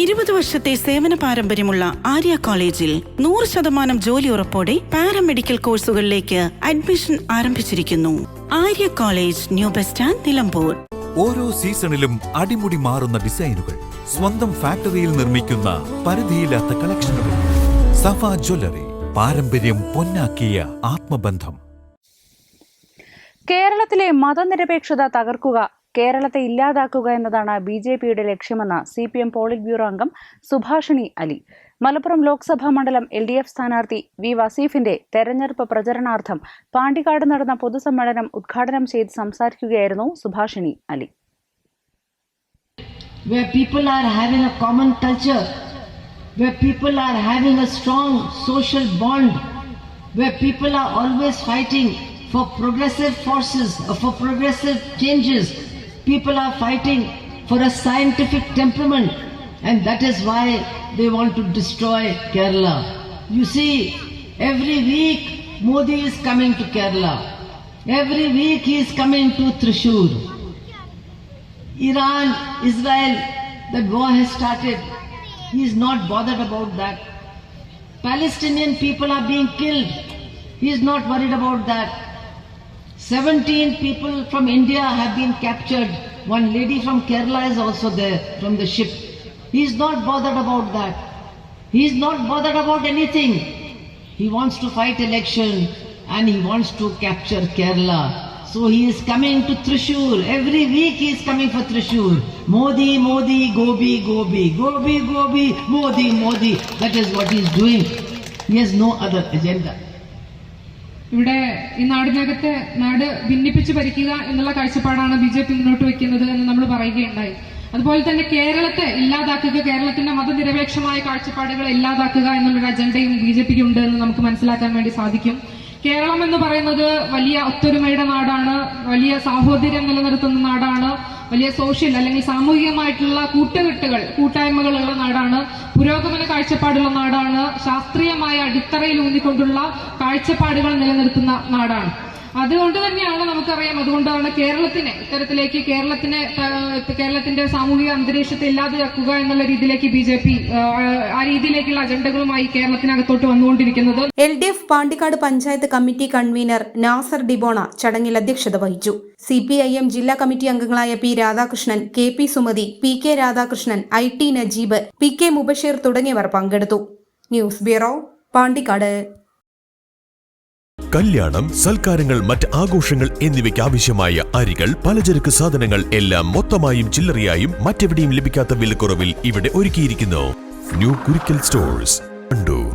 20 വർഷത്തെ സേവന പാരമ്പര്യമുള്ള ആര്യ കോളേജിൽ 100% ജോലി ഉറപ്പോടെ പാരാമെഡിക്കൽ കോഴ്സുകളിലേക്ക് അഡ്മിഷൻ ആരംഭിച്ചിരിക്കുന്നു. Arya college, new bus stand, Nilambur. ഓരോ സീസണിലും അടിമുടി മാറുന്ന ഡിസൈനുകൾ, സ്വന്തം ഫാക്ടറിയിൽ നിർമ്മിക്കുന്ന പരിധിയില്ലാത്ത കളക്ഷനുകൾ. സഫ ജ്വല്ലറി, പാരമ്പര്യം പൊന്നാക്കിയ ആത്മബന്ധം. കേരളത്തിലെ മതനിരപേക്ഷത തകർക്കുക, കേരളത്തെ ഇല്ലാതാക്കുക എന്നതാണ് ബിജെപിയുടെ ലക്ഷ്യമെന്ന് CPM പോളിറ്റ് ബ്യൂറോ അംഗം സുഭാഷിണി അലി. മലപ്പുറം ലോക്സഭാ മണ്ഡലം LDF സ്ഥാനാർത്ഥി V വസീഫിന്റെ തെരഞ്ഞെടുപ്പ് പ്രചരണാർത്ഥം പാണ്ടിക്കാട് നടന്ന പൊതുസമ്മേളനം ഉദ്ഘാടനം ചെയ്ത് സംസാരിക്കുകയായിരുന്നു Subhashini Ali. Where people are having a common culture, where people are having a strong social bond, where people are always fighting for progressive forces, for progressive changes. People are fighting for a scientific temperament, and that is why they want to destroy Kerala. You see, every week Modi is coming to Kerala. Every week he is coming to Thrissur. Iran, Israel, that war has started. He is not bothered about that. Palestinian people are being killed. He is not worried about that. 17 people from India have been captured. One lady from Kerala is also there from the ship. He is not bothered about that. He is not bothered about anything. He wants to fight election and he wants to capture Kerala. So he is coming to Thrissur. Every week he is coming for Thrissur. Modi, Modi, Gobi, Gobi, Gobi, Gobi, Modi, Modi. That is what he is doing. He has no other agenda. ഇവിടെ ഈ നാടിനകത്തെ നാട് ഭിന്നിപ്പിച്ച് ഭരിക്കുക എന്നുള്ള കാഴ്ചപ്പാടാണ് BJP മുന്നോട്ട് വെക്കുന്നത് എന്ന് നമ്മൾ പറയുകയുണ്ടായി. അതുപോലെ തന്നെ കേരളത്തെ ഇല്ലാതാക്കുക, കേരളത്തിന്റെ മതനിരപേക്ഷമായ കാഴ്ചപ്പാടുകളെ ഇല്ലാതാക്കുക എന്നുള്ളൊരു അജണ്ടയും BJPക്ക് ഉണ്ട് എന്ന് നമുക്ക് മനസ്സിലാക്കാൻ വേണ്ടി സാധിക്കും. കേരളം എന്ന് പറയുന്നത് വലിയ ഒത്തൊരുമയുടെ നാടാണ്, വലിയ സാഹോദര്യം നിലനിർത്തുന്ന നാടാണ്, വലിയ സോഷ്യൽ അല്ലെങ്കിൽ സാമൂഹികമായിട്ടുള്ള കൂട്ടായ്മകളുള്ള നാടാണ്, പുരോഗമന കാഴ്ചപ്പാടുള്ള നാടാണ്, ശാസ്ത്രീയമായ അടിത്തറയിൽ ഊന്നിക്കൊണ്ടുള്ള കാഴ്ചപ്പാടുകൾ നിലനിർത്തുന്ന നാടാണ്. അതുകൊണ്ട് തന്നെയാണ് നമുക്കറിയാം, അതുകൊണ്ടാണ് കേരളത്തിന്റെ സാമൂഹിക അന്തരീക്ഷത്തെ ഇല്ലാതാക്കുക എന്നുള്ള രീതിയിലേക്ക് BJP ആ രീതിയിലേക്കുള്ള അജണ്ടകളുമായി കേരളത്തിനകത്തോട്ട് വന്നുകൊണ്ടിരിക്കുന്നത്. LDF Pandikkad panchayat committee convener Nasar ഡിബോണ ചടങ്ങിൽ അധ്യക്ഷത വഹിച്ചു. CPIM ജില്ലാ കമ്മിറ്റി അംഗങ്ങളായ P Radhakrishnan, KP Sumathi, PK Radhakrishnan, IT Najeeb, PK Mubasheer തുടങ്ങിയവർ പങ്കെടുത്തു. News bureau, Pandikkad. കല്യാണം, സൽക്കാരങ്ങൾ, മറ്റ് ആഘോഷങ്ങൾ എന്നിവയ്ക്ക് ആവശ്യമായ അരികൾ, പലചരക്ക് സാധനങ്ങൾ എല്ലാം മൊത്തമായും ചില്ലറയായും മറ്റെവിടെയും ലഭിക്കാത്ത വിലക്കുറവിൽ ഇവിടെ ഒരുക്കിയിരിക്കുന്നു. New Kurikkal stores, Kannur.